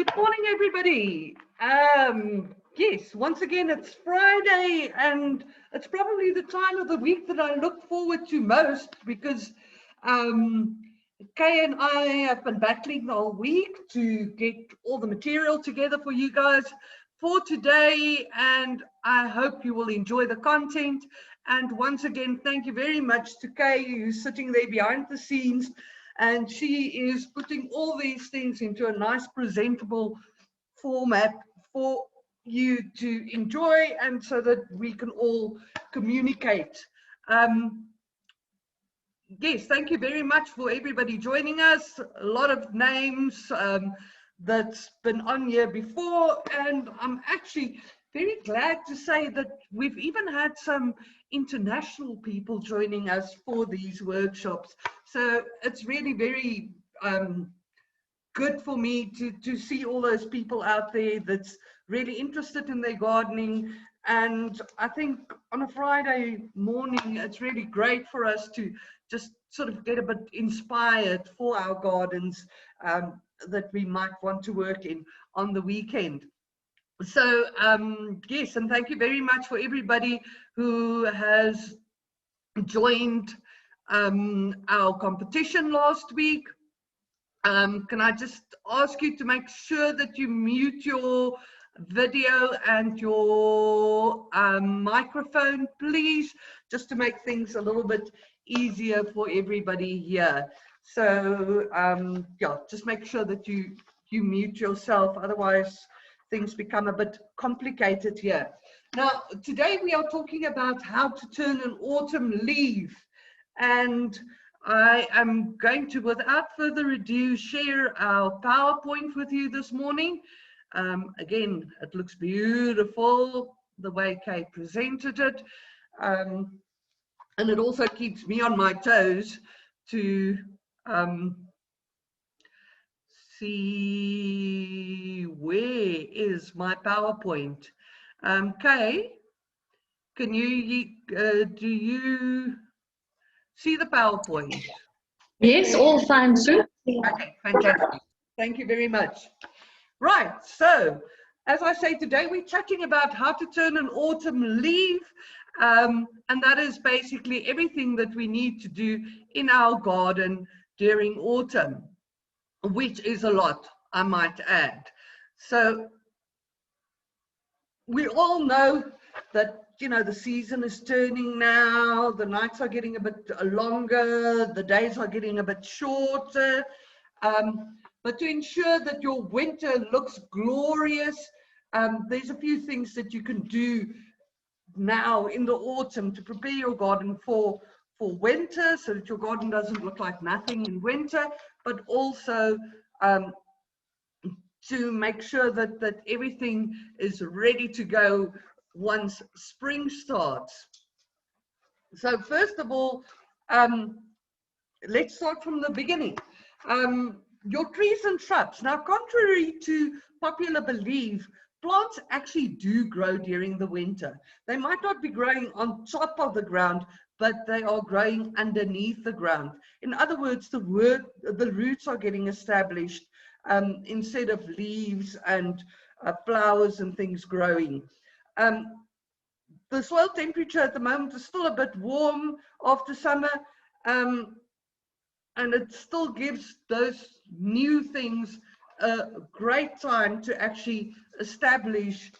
Good morning, everybody. Yes, once again, it's Friday, and it's probably the time of the week that I look forward to most because Kay and I have been battling the whole week to get all the material together for you guys for today, and I hope you will enjoy the content. And once again, thank you very much to Kay, who's sitting there behind the scenes, and she is putting all these things into a nice presentable format for you to enjoy, and so that we can all communicate. Yes, thank you very much for everybody joining us. A lot of names that's been on here before, and I'm actually very glad to say that we've even had some international people joining us for these workshops. So it's really very good for me to see all those people out there that's really interested in their gardening. And I think on a Friday morning, it's really great for us to just sort of get a bit inspired for our gardens that we might want to work in on the weekend. So yes, and thank you very much for everybody who has joined our competition last week. Can I just ask you to make sure that you mute your video and your microphone, please, just to make things a little bit easier for everybody here. So yeah, just make sure that you mute yourself, otherwise things become a bit complicated here. Now, today we are talking about how to turn an autumn leaf, and I am going to, without further ado, share our PowerPoint with you this morning. Again, it looks beautiful the way Kate presented it, and it also keeps me on my toes to see where is my PowerPoint. Kay, can you do you see the PowerPoint? Yes, all fine, Sue. Okay, fantastic. Thank you very much. Right, so as I say, today we're chatting about how to turn an autumn leaf, and that is basically everything that we need to do in our garden during autumn, which is a lot, I might add. So we all know that, you know, the season is turning now, the nights are getting a bit longer, the days are getting a bit shorter. But to ensure that your winter looks glorious, there's a few things that you can do now in the autumn to prepare your garden for winter, so that your garden doesn't look like nothing in winter, but also to make sure that everything is ready to go once spring starts. So first of all, let's start from the beginning. Your trees and shrubs. Now, contrary to popular belief, plants actually do grow during the winter. They might not be growing on top of the ground, but they are growing underneath the ground. In other words, the roots are getting established instead of leaves and flowers and things growing. The soil temperature at the moment is still a bit warm after summer, and it still gives those new things a great time to actually establish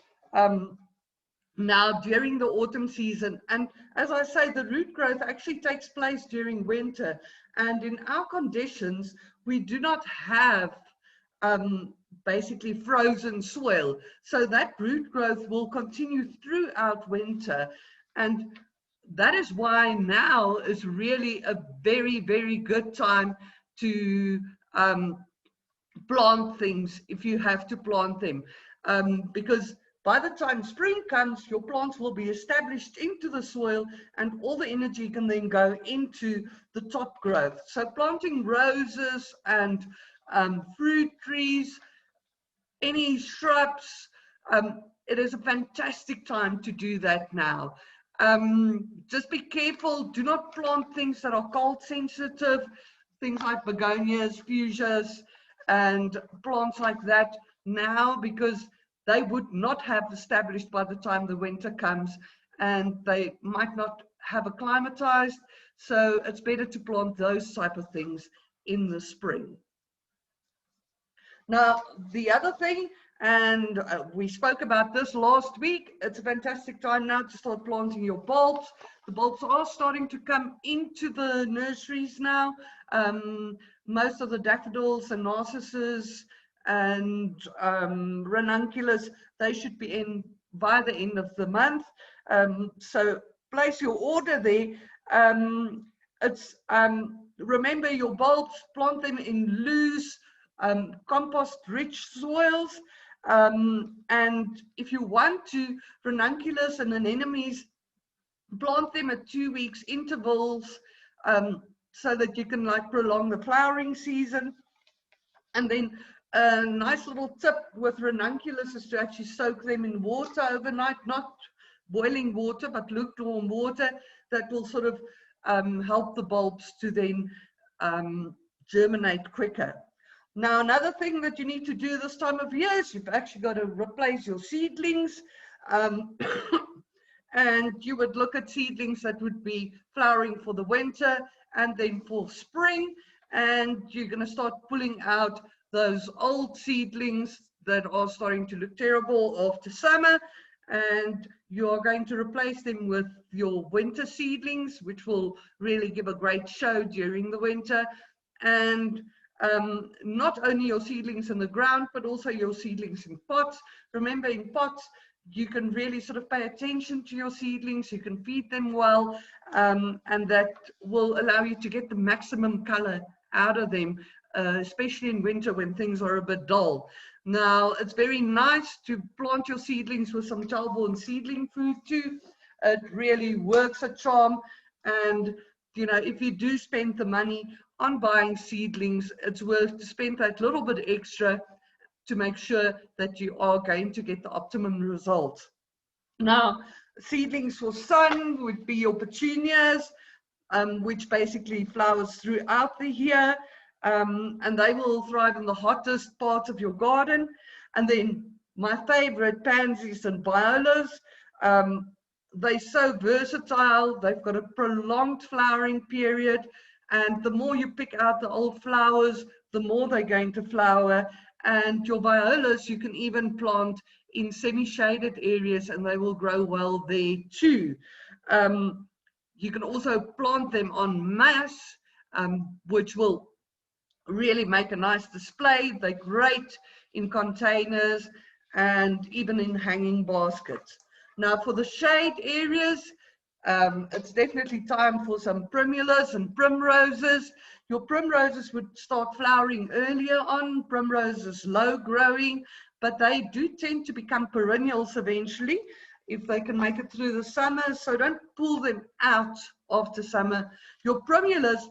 now during the autumn season. And as I say, the root growth actually takes place during winter, and in our conditions we do not have basically frozen soil, so that root growth will continue throughout winter. And that is why now is really a very, very good time to plant things if you have to plant them, because by the time spring comes, your plants will be established into the soil, and all the energy can then go into the top growth. So planting roses and fruit trees, any shrubs, it is a fantastic time to do that now. Just be careful, do not plant things that are cold sensitive, things like begonias, fuchsias, and plants like that. now, because they would not have established by the time the winter comes, and they might not have acclimatized. So it's better to plant those type of things in the spring. Now, the other thing, and we spoke about this last week, it's a fantastic time now to start planting your bulbs. The bulbs are starting to come into the nurseries now. Most of the daffodils and narcissus and ranunculus, they should be in by the end of the month. So place your order there. Remember your bulbs, plant them in loose, compost-rich soils. And if you want to, ranunculus and anemones, plant them at 2 weeks intervals, so that you can like prolong the flowering season. And then a nice little tip with ranunculus is to actually soak them in water overnight, not boiling water, but lukewarm water. That will sort of help the bulbs to then germinate quicker. Now, another thing that you need to do this time of year is you've actually got to replace your seedlings. And you would look at seedlings that would be flowering for the winter and then for spring. And you're going to start pulling out those old seedlings that are starting to look terrible after summer. And you are going to replace them with your winter seedlings, which will really give a great show during the winter. And not only your seedlings in the ground, but also your seedlings in pots. Remember, in pots, you can really sort of pay attention to your seedlings, you can feed them well, and that will allow you to get the maximum color out of them, especially in winter when things are a bit dull. Now, it's very nice to plant your seedlings with some Talborn seedling food too. It really works a charm. And, you know, if you do spend the money on buying seedlings, it's worth to spend that little bit extra to make sure that you are going to get the optimum results. Now, seedlings for sun would be your petunias, which basically flowers throughout the year, and they will thrive in the hottest parts of your garden. And then my favorite, pansies and violas. They're so versatile, they've got a prolonged flowering period, and the more you pick out the old flowers, the more they're going to flower. And your violas, you can even plant in semi-shaded areas and they will grow well there too. You can also plant them en masse, which will really make a nice display. They're great in containers and even in hanging baskets. Now, for the shade areas, it's definitely time for some primulas and primroses. Your primroses would start flowering earlier on. Primroses low growing, but they do tend to become perennials eventually if they can make it through the summer. So don't pull them out after summer. Your primulas,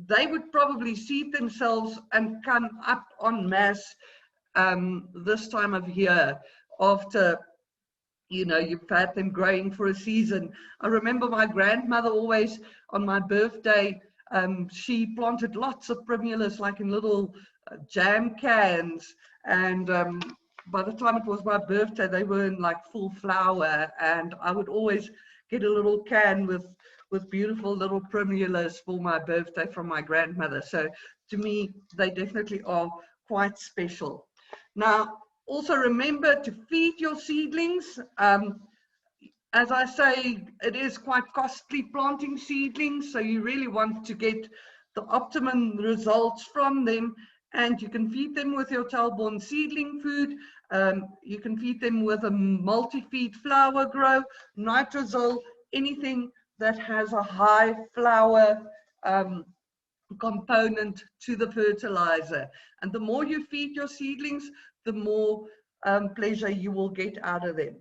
they would probably seed themselves and come up en masse this time of year after, you know, you've had them growing for a season. I remember my grandmother always on my birthday, she planted lots of primulas like in little jam cans, and by the time it was my birthday they were in like full flower, and I would always get a little can with beautiful little primulas for my birthday from my grandmother. So to me they definitely are quite special. Now, also remember to feed your seedlings. As I say, it is quite costly planting seedlings, so you really want to get the optimum results from them. And you can feed them with your Talborn seedling food. You can feed them with a multi-feed flower grow, nitrazole, anything that has a high flower component to the fertilizer. And the more you feed your seedlings, the more pleasure you will get out of them.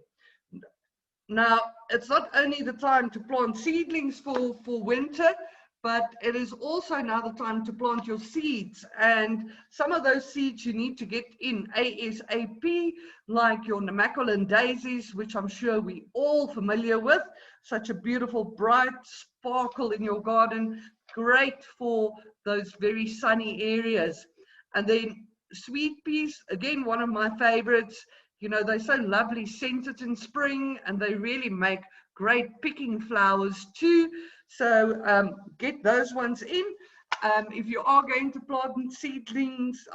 Now, it's not only the time to plant seedlings for winter, but it is also now the time to plant your seeds. And some of those seeds you need to get in ASAP, like your Namaqualand daisies, which I'm sure we're all familiar with. Such a beautiful, bright sparkle in your garden, great for those very sunny areas. And then sweet peas, again, one of my favorites. You know, they're so lovely scented in spring, and they really make great picking flowers too. So get those ones in. If you are going to plant seedlings,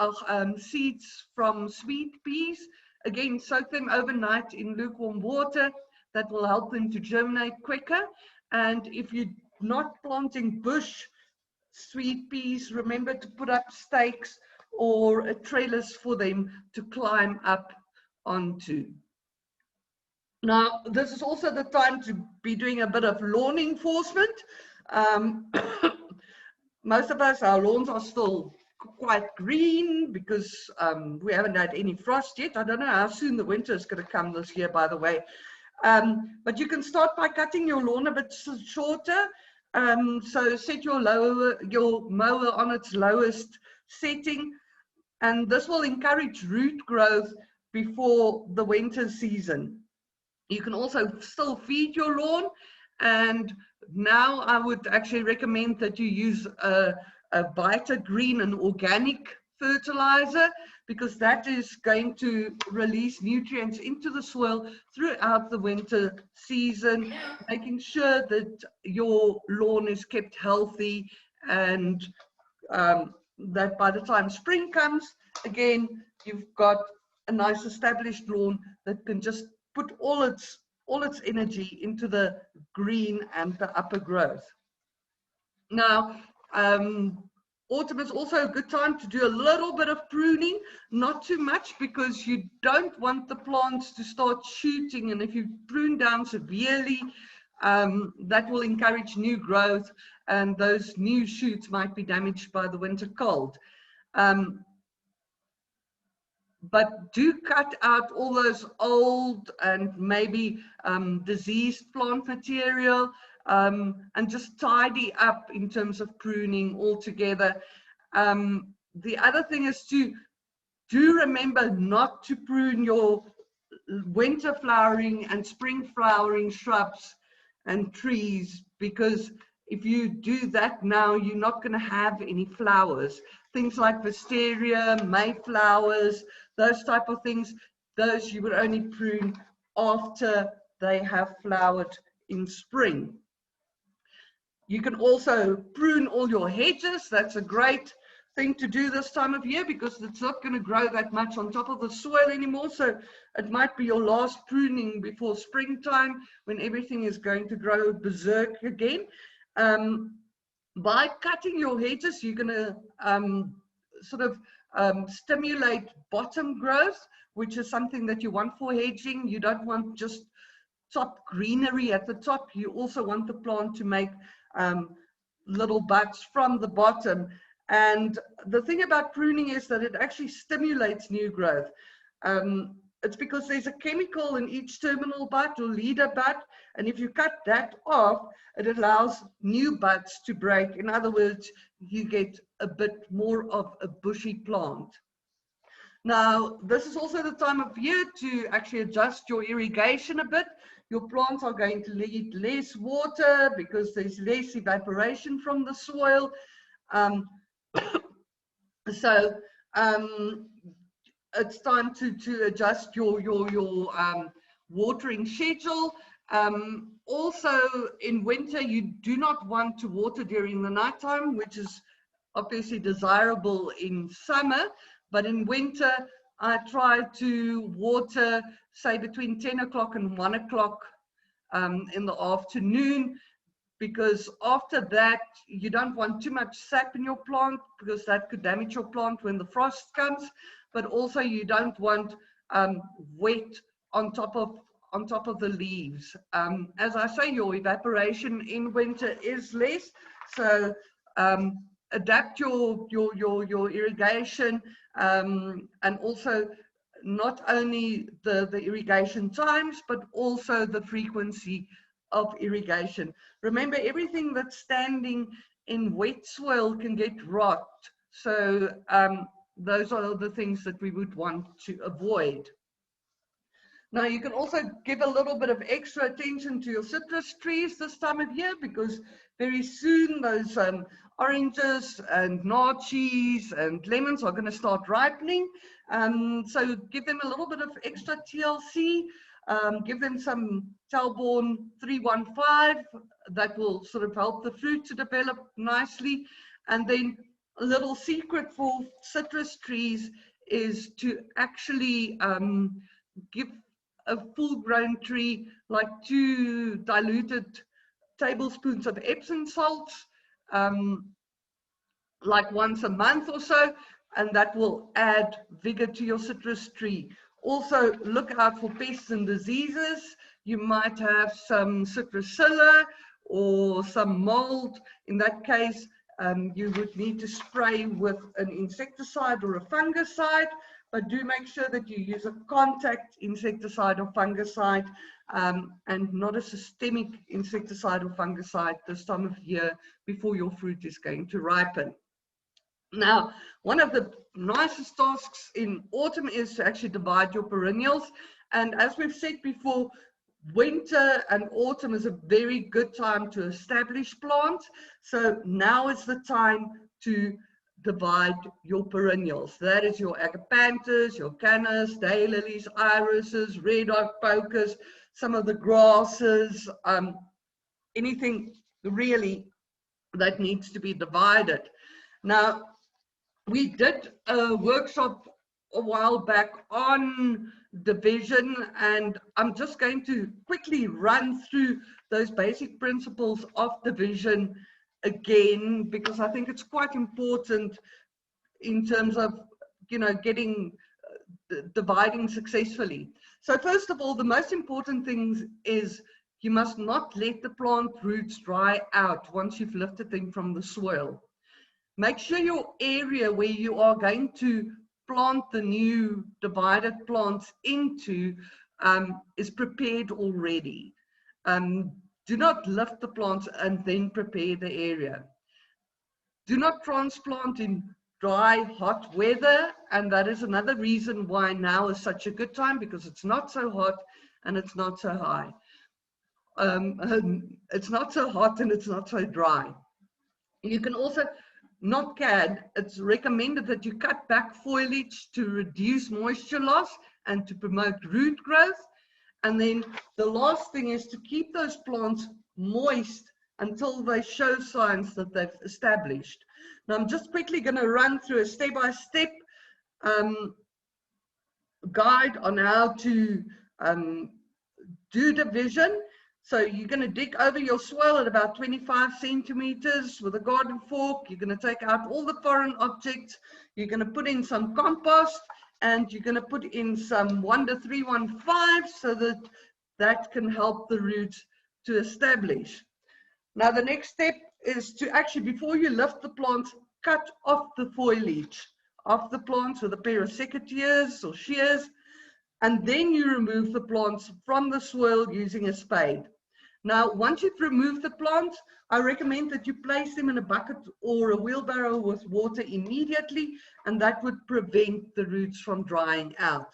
seeds from sweet peas, again, soak them overnight in lukewarm water. That will help them to germinate quicker. And if you're not planting bush sweet peas, remember to put up stakes or a trellis for them to climb up onto. Now, this is also the time to be doing a bit of lawn enforcement. Most of us, our lawns are still quite green because we haven't had any frost yet. I don't know how soon the winter is going to come this year, by the way. But you can start by cutting your lawn a bit shorter. So set your mower on its lowest setting, and this will encourage root growth before the winter season. You can also still feed your lawn, and now I would actually recommend that you use a Vita Green, an organic fertilizer, because that is going to release nutrients into the soil throughout the winter season, making sure that your lawn is kept healthy, and that by the time spring comes, again, you've got a nice established lawn that can just put all its energy into the green and the upper growth. Now, autumn is also a good time to do a little bit of pruning, not too much, because you don't want the plants to start shooting, and if you prune down severely, that will encourage new growth, and those new shoots might be damaged by the winter cold. But do cut out all those old and maybe diseased plant material, and just tidy up in terms of pruning altogether. The other thing is to do remember not to prune your winter flowering and spring flowering shrubs and trees, because if you do that now, you're not going to have any flowers. Things like wisteria, mayflowers, those type of things, those you would only prune after they have flowered in spring. You can also prune all your hedges. That's a great thing to do this time of year, because it's not going to grow that much on top of the soil anymore. So it might be your last pruning before springtime, when everything is going to grow berserk again. By cutting your hedges, you're going to sort of stimulate bottom growth, which is something that you want for hedging. You don't want just top greenery at the top. You also want the plant to make little buds from the bottom. And the thing about pruning is that it actually stimulates new growth. It's because there's a chemical in each terminal bud or leader bud, and if you cut that off, it allows new buds to break. In other words, you get a bit more of a bushy plant. Now, this is also the time of year to actually adjust your irrigation a bit. Your plants are going to need less water because there's less evaporation from the soil. So it's time to adjust your watering schedule. Also, in winter, you do not want to water during the nighttime, which is obviously desirable in summer. But in winter, I try to water, say, between 10 o'clock and 1 o'clock in the afternoon, because after that, you don't want too much sap in your plant, because that could damage your plant when the frost comes. But also, you don't want wet on top of the leaves. As I say, your evaporation in winter is less, so adapt your irrigation, and also not only the irrigation times, but also the frequency of irrigation. Remember, everything that's standing in wet soil can get rot, so those are the things that we would want to avoid. Now you can also give a little bit of extra attention to your citrus trees this time of year, because very soon those oranges and naartjies and lemons are going to start ripening. So give them a little bit of extra TLC. Give them some Talborn 315 that will sort of help the fruit to develop nicely. And then a little secret for citrus trees is to actually give a full-grown tree like 2 diluted tablespoons of Epsom salts, like once a month or so, and that will add vigor to your citrus tree. Also, look out for pests and diseases. You might have some citrusilla or some mold. In that case, you would need to spray with an insecticide or a fungicide, but do make sure that you use a contact insecticide or fungicide, and not a systemic insecticide or fungicide this time of year before your fruit is going to ripen. Now, one of the nicest tasks in autumn is to actually divide your perennials. And as we've said before, winter and autumn is a very good time to establish plants. So now is the time to divide your perennials. That is your agapanthus, your cannas, daylilies, irises, red oak pokers, some of the grasses, anything really that needs to be divided. Now, we did a workshop a while back on division, and I'm just going to quickly run through those basic principles of division again, because I think it's quite important in terms of, you know, getting dividing successfully. So first of all, the most important thing is you must not let the plant roots dry out once you've lifted them from the soil. Make sure your area where you are going to plant the new divided plants into is prepared already. Do not lift the plants and then prepare the area. Do not transplant in dry, hot weather, and that is another reason why now is such a good time, because it's not so hot and it's not so high. It's not so hot and it's not so dry. You can also not cad, it's recommended that you cut back foliage to reduce moisture loss and to promote root growth. And then the last thing is to keep those plants moist until they show signs that they've established. Now I'm just quickly going to run through a step-by-step guide on how to do division. So you're going to dig over your soil at about 25 centimeters with a garden fork. You're going to take out all the foreign objects. You're going to put in some compost, and you're going to put in some 1-315 so that that can help the roots to establish. Now the next step is to actually, before you lift the plants, cut off the foliage of the plants with a pair of secateurs or shears, and then you remove the plants from the soil using a spade. Now, once you've removed the plants, I recommend that you place them in a bucket or a wheelbarrow with water immediately, and that would prevent the roots from drying out.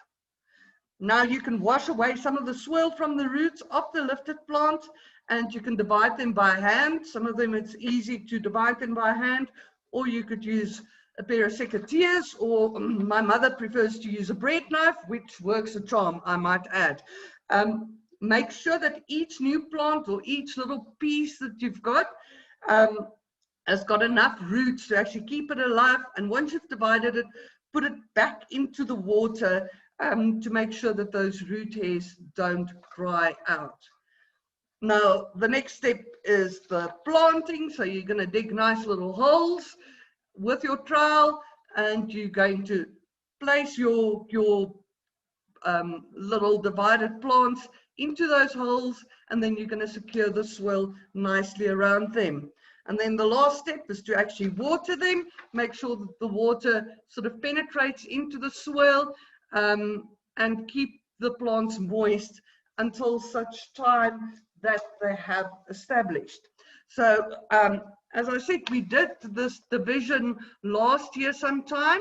Now you can wash away some of the soil from the roots of the lifted plants, and you can divide them by hand. Some of them it's easy to divide them by hand, or you could use a pair of secateurs, or my mother prefers to use a bread knife, which works a charm, I might add. Make sure that each new plant or each little piece that you've got has got enough roots to actually keep it alive. And once you've divided it, put it back into the water to make sure that those root hairs don't dry out. Now, the next step is the planting. So you're going to dig nice little holes with your trowel, and you're going to place your little divided plants into those holes, and then you're going to secure the soil nicely around them. And then the last step is to actually water them. Make sure that the water sort of penetrates into the soil, and keep the plants moist until such time that they have established. So as I said, we did this division last year sometime,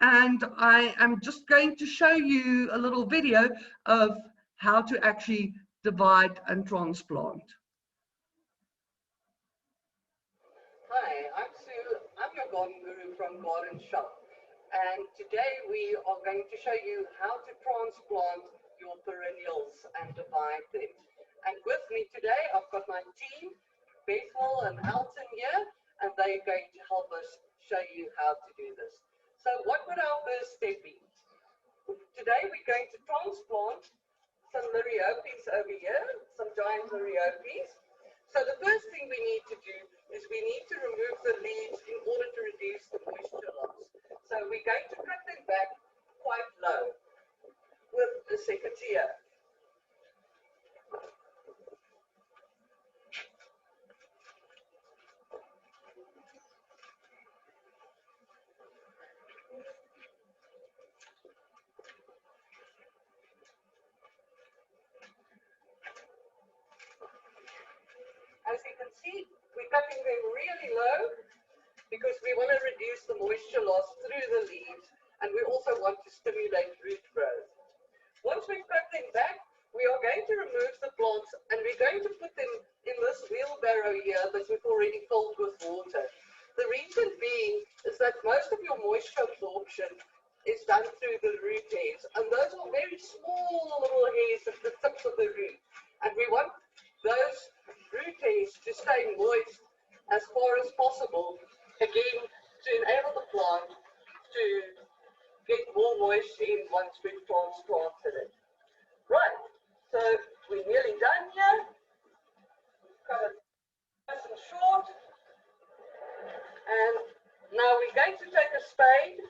and I am just going to show you a little video of how to actually divide and transplant. Hi, I'm Sue. I'm your garden guru from GardenShop. And today we are going to show you how to transplant your perennials and divide them. And with me today, I've got my team, Bethel and Alton here, and they're going to help us show you how to do this. So what would our first step be? Today we're going to transplant some Liriopes over here, some giant Liriopes. So the first thing we need to do is we need to remove the leaves in order to reduce the moisture loss. So we're going to cut them back quite low with a secateur. As you can see, we're cutting them really low because we want to reduce the moisture loss through the leaves, and we also want to stimulate root growth. Once we've cut them back, we are going to remove the plants and we're going to put them in this wheelbarrow here that we've already filled with water. The reason being is that most of your moisture absorption is done through the root hairs, and those are very small little hairs at the tips of the root, and we want those root hairs to stay moist as far as possible, again to enable the plant to get more moisture in once we've transplanted it. Right, so we're nearly done here. Cut it nice and short, and now we're going to take a spade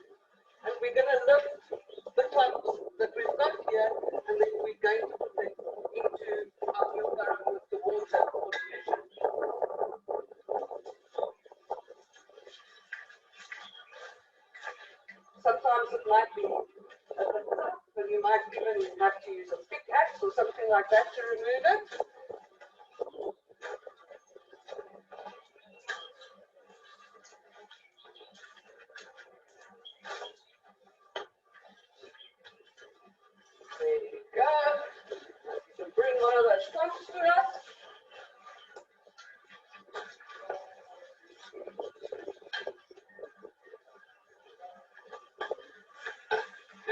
and we're going to lift the clumps that we've got here, and then we're going to put them into our wheelbarrow with the water for diffusion. Sometimes it might be a bit tough, but you might even have to use a pickaxe or something like that to remove it. There you go. You can bring one of those clumps to us.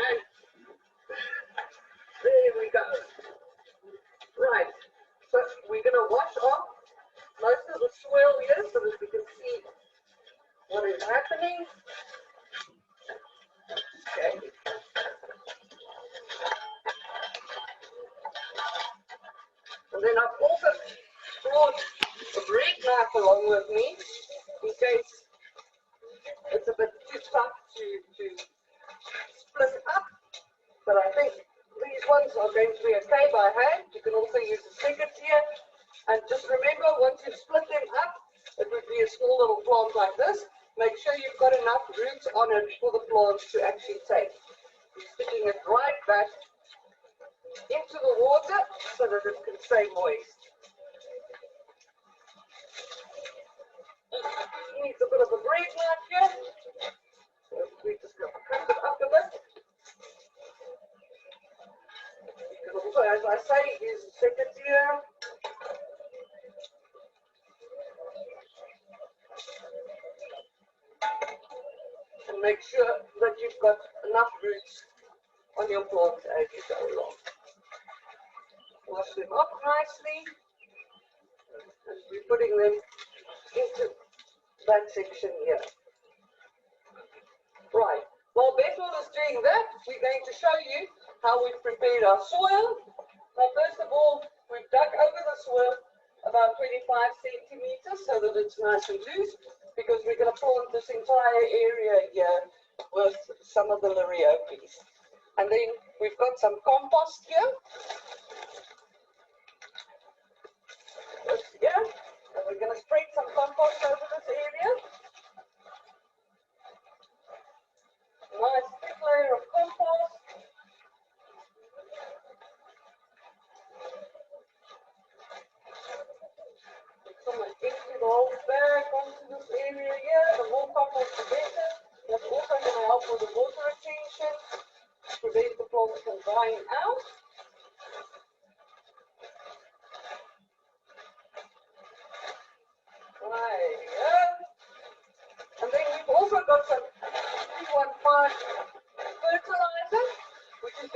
And there we go. Right, so we're going to wash off most of the soil here so that we can see what is happening. Okay. And then I've also brought a bread knife along with me in case it's a bit too tough to split up. But I think these ones are going to be okay by hand. You can also use a secateur. And just remember, once you split them up, it would be a small little plant like this. Make sure you've got enough roots on it for the plants to actually take. You're sticking it right back into the water so that it can stay moist. It needs a bit of a bread knife here. So we just got to cut it up a bit. You can also, as I say, use a secateur. And make sure that you've got enough roots on your plants as you go along. Wash them up nicely. And we're putting them into that section here. Right. While Bethel is doing that, we're going to show you how we've prepared our soil. Now, first of all, we've dug over the soil about 25 centimeters so that it's nice and loose, because we're going to plant this entire area here with some of the Liriopes. And then we've got some compost here. Here. And we're going to spread some compost over this area. Nice thick layer of compost. Someone empty the whole bag onto this area here. The more compost, the better. That's also going to help with the water retention, prevent the plants from drying out.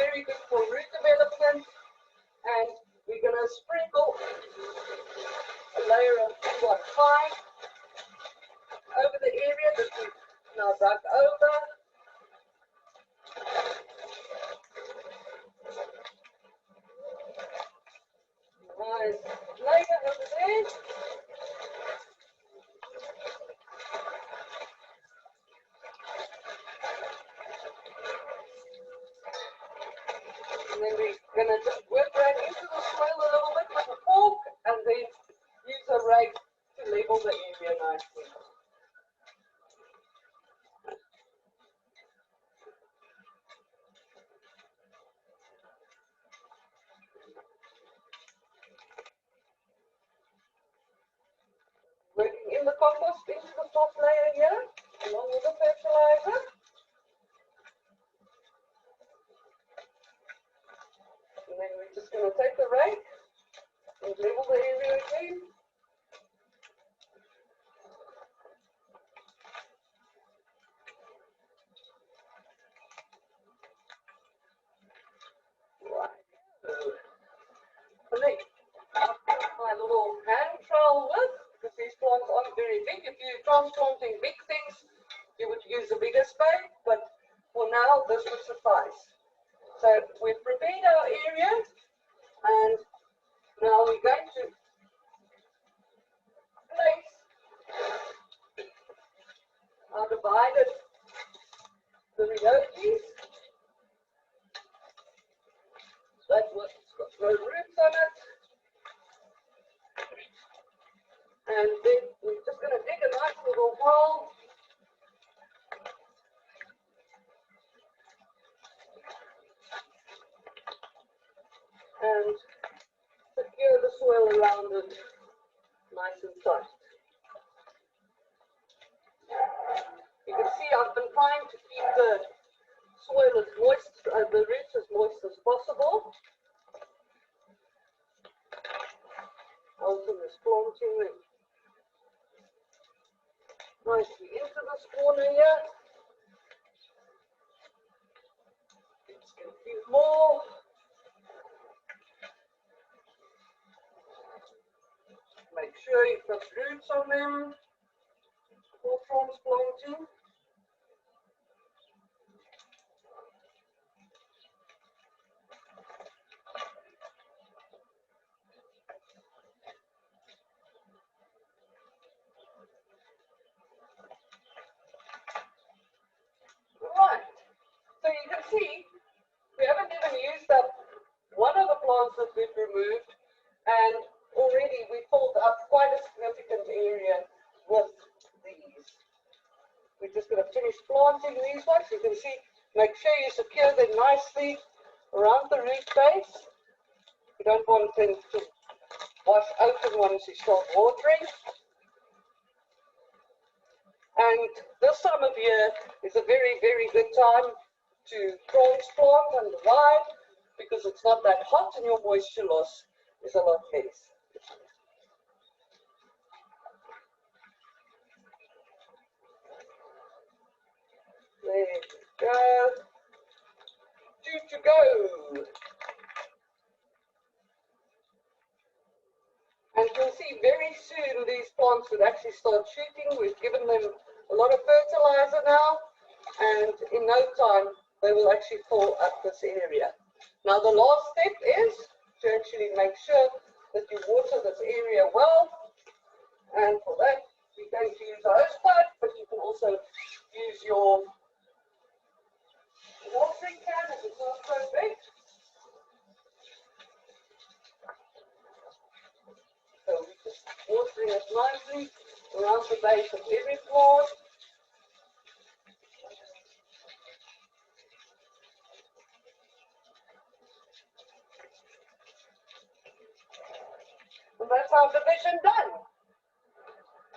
very good for root development. And we're going to sprinkle a layer of N15 over the area that we've now dug over. Nice layer over there. And then we're going to just work right into the soil a little bit with a fork and then use a rake to level the area nicely. Working in the compost into the top layer here, along with the fertilizer. And then we're just going to take the rake and level the area again. Right. And then my little hand trowel with, because these plants aren't very big. If you're transplanting big things, you would use a bigger spade, but for now this would suffice. So we've prepared our area, and now we're going to place our divided Perennials. That's what's got no roots on it. And then we're just going to dig a nice little hole. And secure the soil around it nice and tight. You can see I've been trying to keep the soil as moist, the roots as moist as possible. Also this planting them nicely into this corner here. Let's get a few more. Make sure you've got roots on them for transplanting. Right, so you can see we haven't even used up one of the plants that we've removed, and already we filled up quite a significant area with these. We're just going to finish planting these ones. You can see, make sure you secure them nicely around the root base. You don't want them to wash open once you start watering. And this time of year is a very, very good time to transplant and divide because it's not that hot and your moisture loss is a lot less. There we go. 2 to go. And you'll see very soon these plants would actually start shooting. We've given them a lot of fertilizer now, and in no time they will actually fill up this area. Now the last step is to actually make sure that you water this area well, and for that we're going to use a hose pipe, but you can also use your watering can if it's not so big. So we're just watering it nicely around the base of every plant. And that's our division done.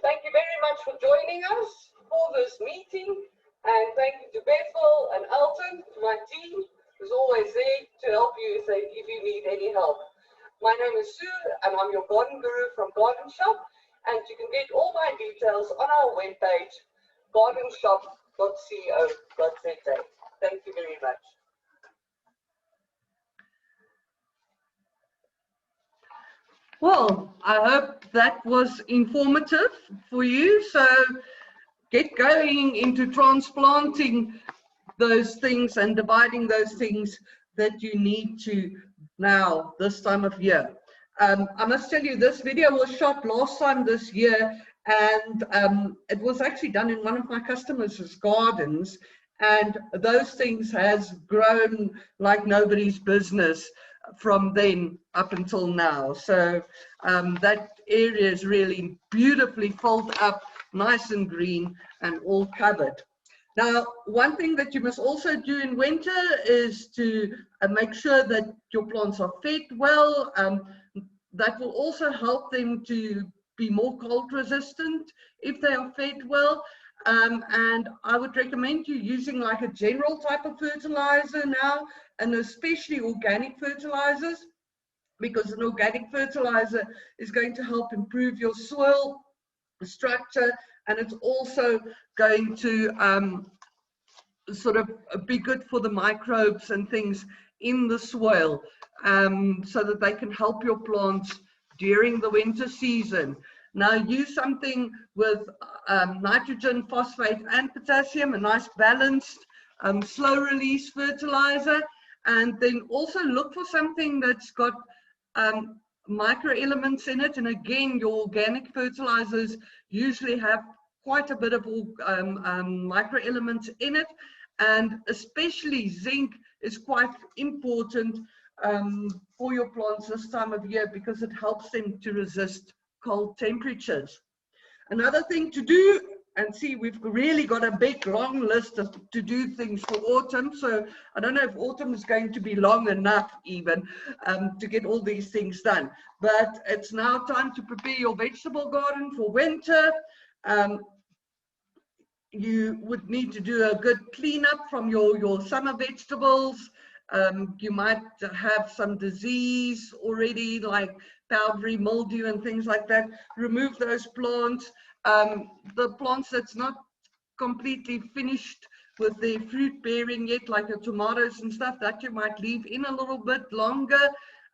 Thank you very much for joining us for this meeting. And thank you to Bethel and Elton, my team, who's always there to help you if you need any help. My name is Sue, and I'm your garden guru from GardenShop, and you can get all my details on our webpage, gardenshop.co.za. Thank you very much. Well, I hope that was informative for you. So get going into transplanting those things and dividing those things that you need to now this time of year. I must tell you, this video was shot last time this year, and it was actually done in one of my customers' gardens, and those things has grown like nobody's business from then up until now. So that area is really beautifully filled up, nice and green and all covered. Now, one thing that you must also do in winter is to make sure that your plants are fed well. That will also help them to be more cold resistant if they are fed well. And I would recommend you using like a general type of fertilizer now, and especially organic fertilizers, because an organic fertilizer is going to help improve your soil structure, and it's also going to sort of be good for the microbes and things in the soil, so that they can help your plants during the winter season. Now use something with nitrogen, phosphate and potassium, a nice balanced slow release fertilizer, and then also look for something that's got micro elements in it. And again, your organic fertilizers usually have quite a bit of micro elements in it, and especially zinc is quite important for your plants this time of year, because it helps them to resist cold temperatures. Another thing to do, and see, we've really got a big long list of to do things for autumn, so I don't know if autumn is going to be long enough even to get all these things done, but it's now time to prepare your vegetable garden for winter. You would need to do a good cleanup from your summer vegetables. You might have some disease already, like powdery mildew and things like that. Remove those plants. The plants that's not completely finished with their fruit bearing yet, like the tomatoes and stuff, that you might leave in a little bit longer,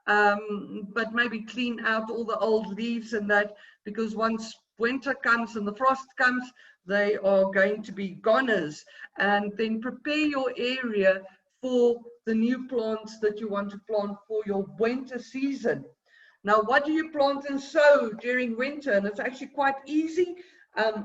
but maybe clean out all the old leaves and that, because once winter comes and the frost comes, they are going to be goners. And then prepare your area for the new plants that you want to plant for your winter season. Now, what do you plant and sow during winter? And it's actually quite easy.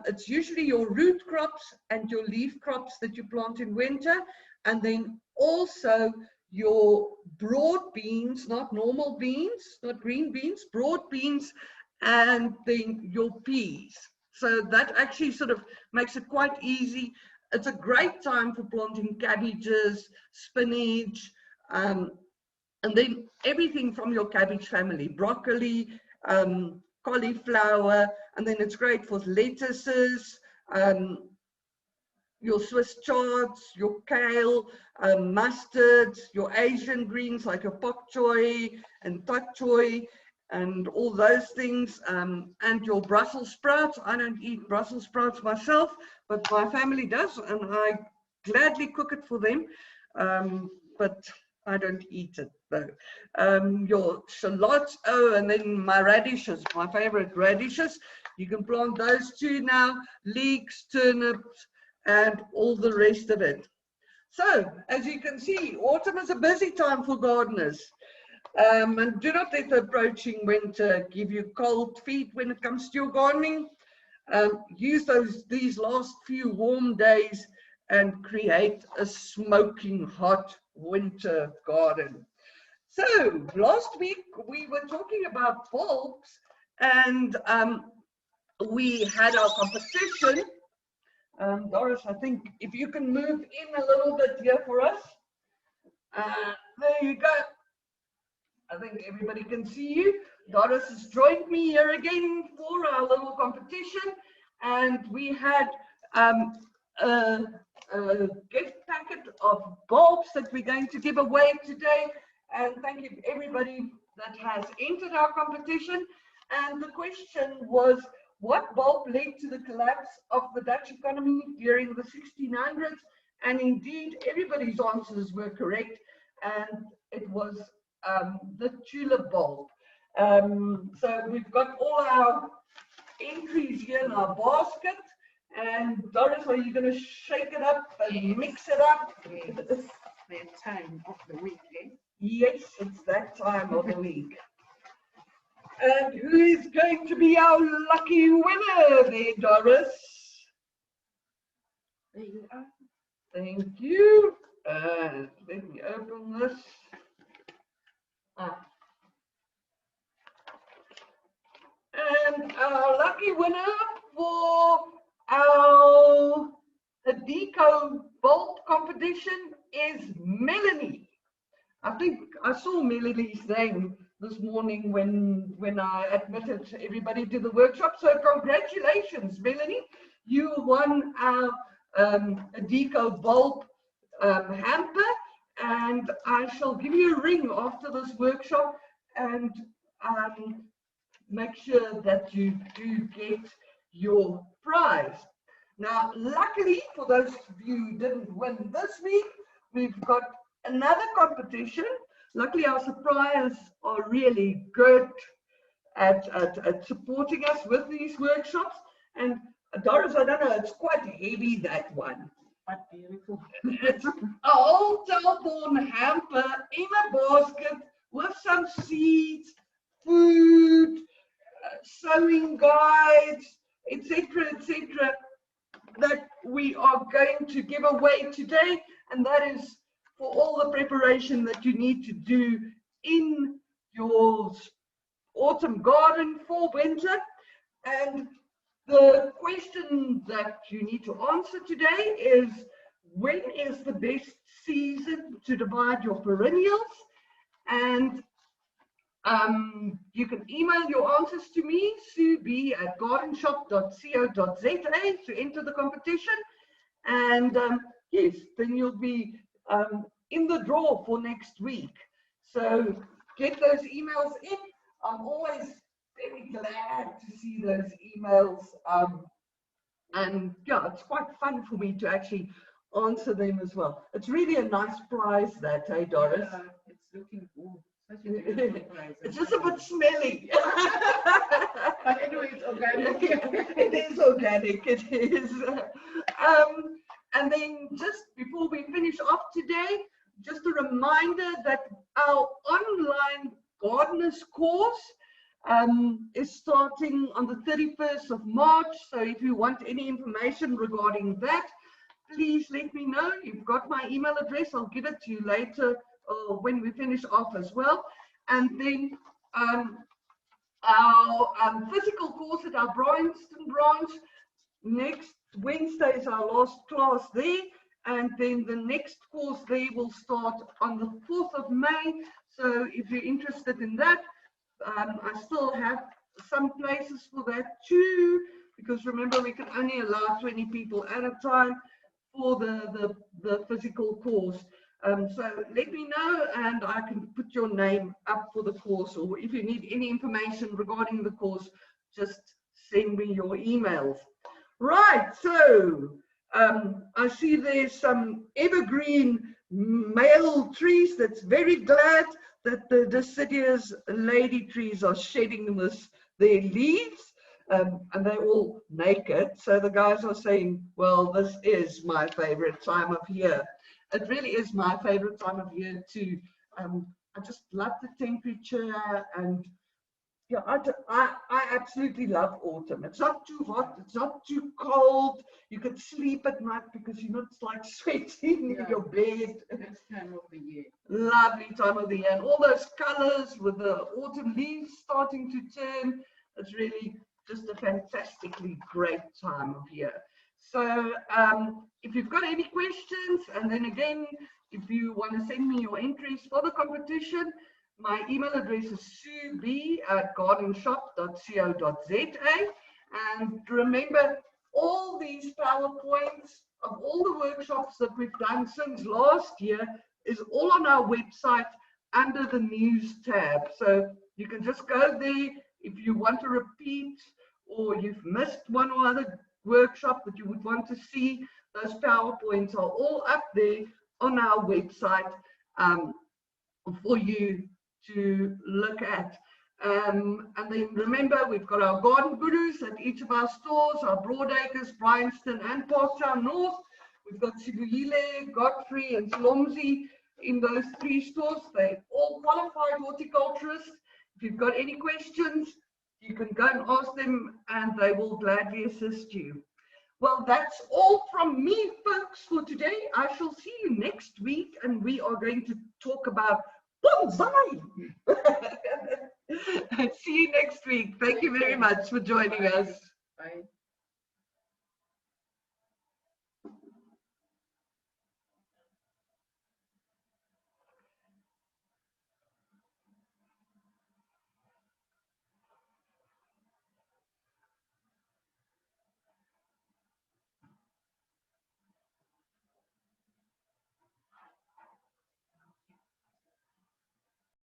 It's usually your root crops and your leaf crops that you plant in winter, and then also your broad beans, not normal beans, not green beans, broad beans, and then your peas. So that actually sort of makes it quite easy. It's a great time for planting cabbages, spinach, and then everything from your cabbage family, broccoli, cauliflower, and then it's great for lettuces, your Swiss chards, your kale, mustard, your Asian greens like your pak choy and tak choy, and all those things, and your Brussels sprouts. I don't eat Brussels sprouts myself, but my family does, and I gladly cook it for them, but I don't eat it though. Your shallots, oh, and then my radishes, my favorite radishes. You can plant those too now, leeks, turnips, and all the rest of it. So, as you can see, autumn is a busy time for gardeners. And do not let the approaching winter give you cold feet when it comes to your gardening. Use these last few warm days and create a smoking hot winter garden. So last week we were talking about bulbs, and we had our competition. Doris, I think if you can move in a little bit here for us. There you go. I think everybody can see you. Doris has joined me here again for our little competition, and we had a gift packet of bulbs that we're going to give away today. And thank you to everybody that has entered our competition. And the question was, what bulb led to the collapse of the Dutch economy during the 1600s? And indeed, everybody's answers were correct, and it was the tulip bulb. So we've got all our entries here in our basket. And Doris, are you going to shake it up and mix it up? Yes. That time of the week, eh? Yes, it's that time of the week. And who is going to be our lucky winner there, Doris? There you are. Thank you. Let me open this. And our lucky winner for our Deco Bolt competition is Melanie. I think I saw Melanie's name this morning when I admitted everybody to the workshop. So congratulations, Melanie. You won our Deco Bolt hamper, and I shall give you a ring after this workshop and make sure that you do get your prize. Now, luckily for those of you who didn't win this week, we've got another competition. Luckily, our suppliers are really good at supporting us with these workshops. And Doris, I don't know, it's quite heavy, that one. But beautiful. It's an old Telborn hamper in a basket with some seeds, food, sewing guides, etc., that we are going to give away today, and that is for all the preparation that you need to do in your autumn garden for winter. And the question that you need to answer today is, when is the best season to divide your perennials? And you can email your answers to me, sueb@gardenshop.co.za, to enter the competition. And yes, then you'll be in the draw for next week. So get those emails in. I'm always very glad to see those emails. And yeah, it's quite fun for me to actually answer them as well. It's really a nice prize, that, hey, Doris? Yeah, it's looking good. It's just a bit smelly. But anyway, it's organic. It is organic, it is. And then just before we finish off today, just a reminder that our online gardeners course is starting on the 31st of March. So if you want any information regarding that, please let me know. You've got my email address. I'll give it to you later when we finish off as well. And then our physical course at our Bryanston branch, next Wednesday is our last class there. And then the next course there will start on the 4th of May. So if you're interested in that, I still have some places for that too, because remember, we can only allow 20 people at a time for the physical course. So let me know, and I can put your name up for the course, or if you need any information regarding the course, just send me your emails. Right, so I see there's some evergreen male trees. That's very glad that the deciduous lady trees are shedding their leaves, and they're all naked. So the guys are saying, well, this is my favorite time of year. It really is my favorite time of year too. I just love the temperature, and yeah, I absolutely love autumn. It's not too hot, it's not too cold. You can sleep at night because you're not like sweating in your bed. Best time of the year. Lovely time of the year, and all those colors with the autumn leaves starting to turn. It's really just a fantastically great time of year. So if you've got any questions, and then again, if you want to send me your entries for the competition, my email address is sueb@gardenshop.co.za. And remember, all these PowerPoints of all the workshops that we've done since last year is all on our website under the news tab. So you can just go there if you want to repeat, or you've missed one or other workshop that you would want to see. Those PowerPoints are all up there on our website for you to look at. And then remember, we've got our garden gurus at each of our stores, our Broadacres, Bryanston and Parktown North. We've got Sibuyile, Godfrey and Slomzi in those 3 stores. They're all qualified horticulturists. If you've got any questions, you can go and ask them and they will gladly assist you. Well, that's all from me, folks, for today. I shall see you next week and we are going to talk about bonsai. See you next week. Thank you very much for joining us. Bye.